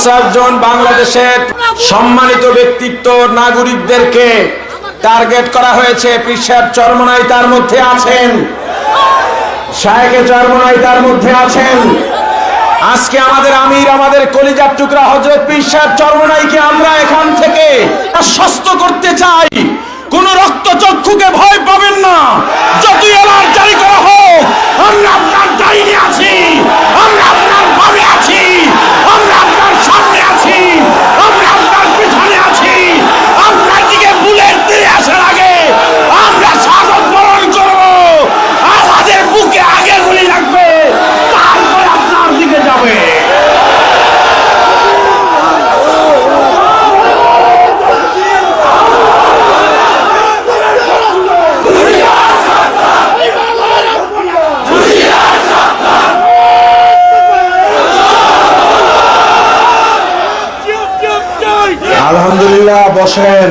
50 জন বাংলাদেশের সম্মানিত ব্যক্তিত্ব নাগরিকদেরকে টার্গেট করা হয়েছে। পীর সাহেব চরমনাই তার মধ্যে আছেন, শায়েখে চরমনাই তার মধ্যে আছেন। আজকে আমাদের আমির, আমাদের কলিজার টুকরা হযরত পীর সাহেব চরমনাইকে আমরা এখান থেকে আশ্বস্ত করতে চাই, কোন রক্তচক্ষুকে ভয় পাবেন না। যতই এলার জারি করা হোক, আমরা আপনার ডাইনে আছি, আমরা আপনার বামে আছি, আমরা আপনার সামনে আছি, আমরা আপনার পিছনে আছি। আপনার দিকে বুলেট দিয়ে আসার আগে আমরা শাহাদাত বরণ করব। আমাদের বুকে আগে গুলি লাগবে, তারপরে আপনার দিকে যাবে। আলহামদুলিল্লাহ, বসেন।